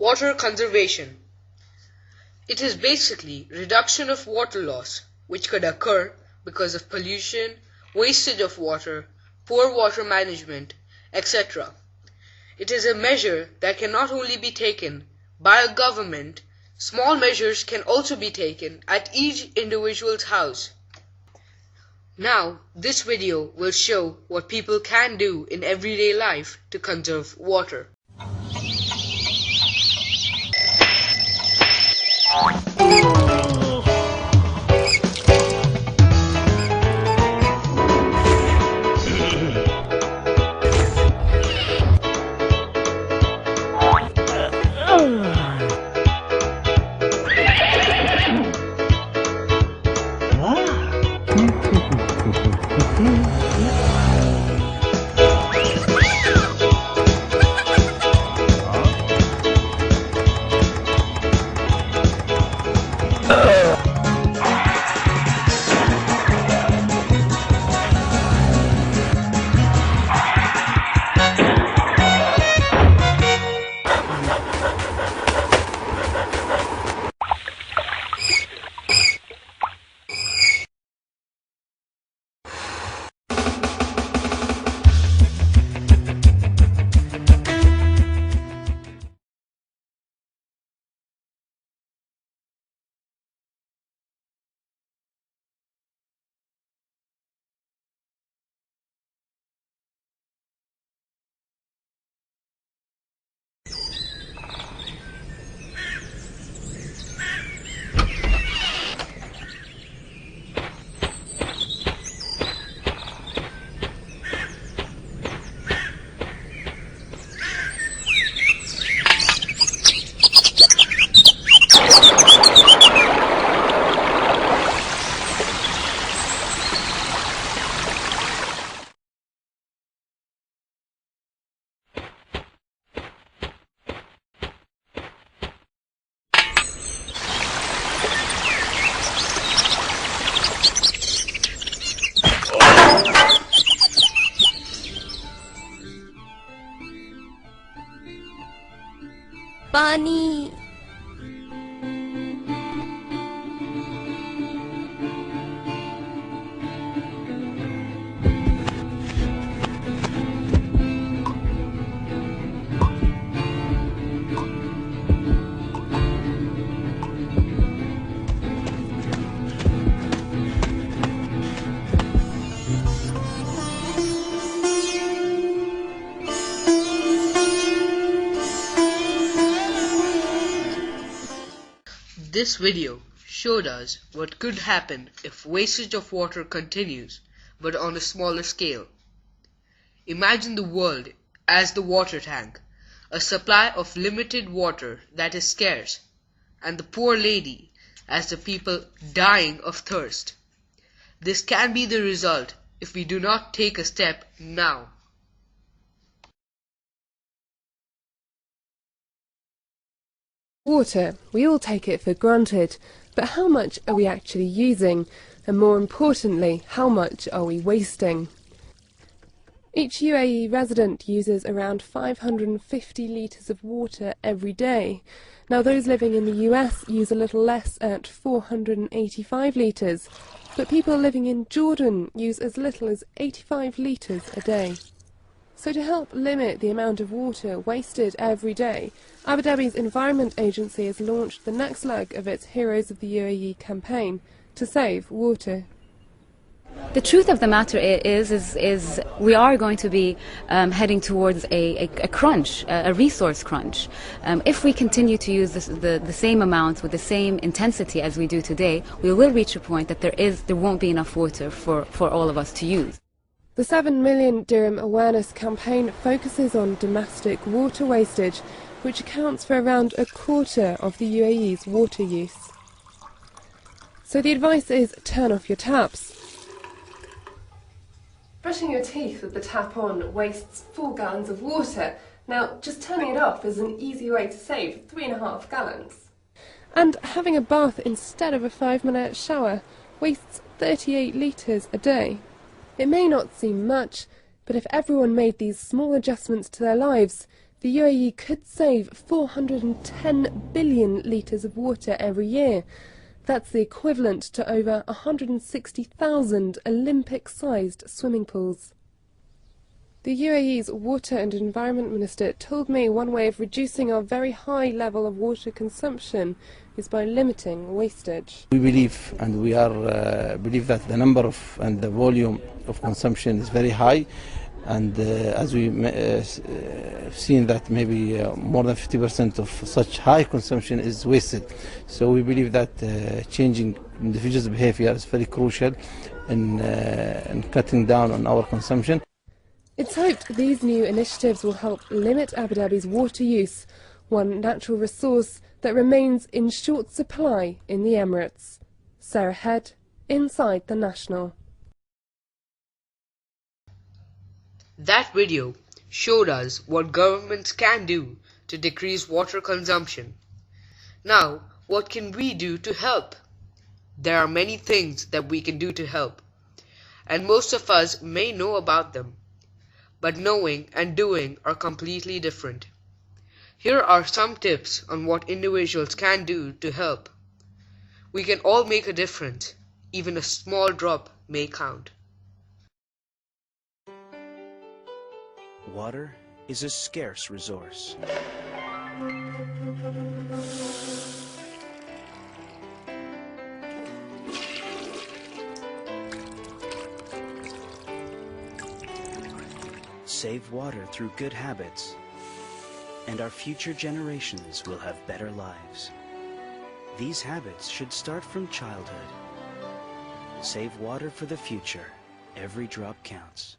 Water conservation. It is basically reduction of water loss, which could occur because of pollution, wastage of water, poor water management, etc. It is a measure that can not only be taken by a government, small measures can also be taken at each individual's house. Now, this video will show what people can do in everyday life to conserve water. पानी This video showed us what could happen if wastage of water continues, but on a smaller scale. Imagine the world as the water tank, a supply of limited water that is scarce, and the poor lady as the people dying of thirst. This can be the result if we do not take a step now. Water, we all take it for granted, but how much are we actually using? And more importantly, how much are we wasting? Each UAE resident uses around 550 litres of water every day. Now those living in the US use a little less at 485 litres, but people living in Jordan use as little as 85 litres a day. So to help limit the amount of water wasted every day, Abu Dhabi's Environment Agency has launched the next leg of its Heroes of the UAE campaign to save water. The truth of the matter is we are going to be heading towards a crunch, a resource crunch. If we continue to use the same amounts with the same intensity as we do today, we will reach a point that there won't be enough water for all of us to use. The 7 million dirham awareness campaign focuses on domestic water wastage, which accounts for around a quarter of the UAE's water use. So the advice is turn off your taps. Brushing your teeth with the tap on wastes 4 gallons of water. Now, just turning it off is an easy way to save 3.5 gallons. And having a bath instead of a 5-minute shower wastes 38 litres a day. It may not seem much, but if everyone made these small adjustments to their lives, the UAE could save 410 billion litres of water every year. That's the equivalent to over 160,000 Olympic-sized swimming pools. The UAE's Water and Environment Minister told me one way of reducing our very high level of water consumption is by limiting wastage. We believe, and we are believe that the number of and the volume of consumption is very high, and as we seen that maybe more than 50% of such high consumption is wasted. So we believe that changing individuals' behavior is very crucial in cutting down on our consumption. It's hoped these new initiatives will help limit Abu Dhabi's water use, one natural resource that remains in short supply in the Emirates. Sarah Head, Inside the National. That video showed us what governments can do to decrease water consumption. Now, what can we do to help? There are many things that we can do to help, and most of us may know about them. But knowing and doing are completely different. Here are some tips on what individuals can do to help. We can all make a difference. Even a small drop may count. Water is a scarce resource. Save water through good habits, and our future generations will have better lives. These habits should start from childhood. Save water for the future. Every drop counts.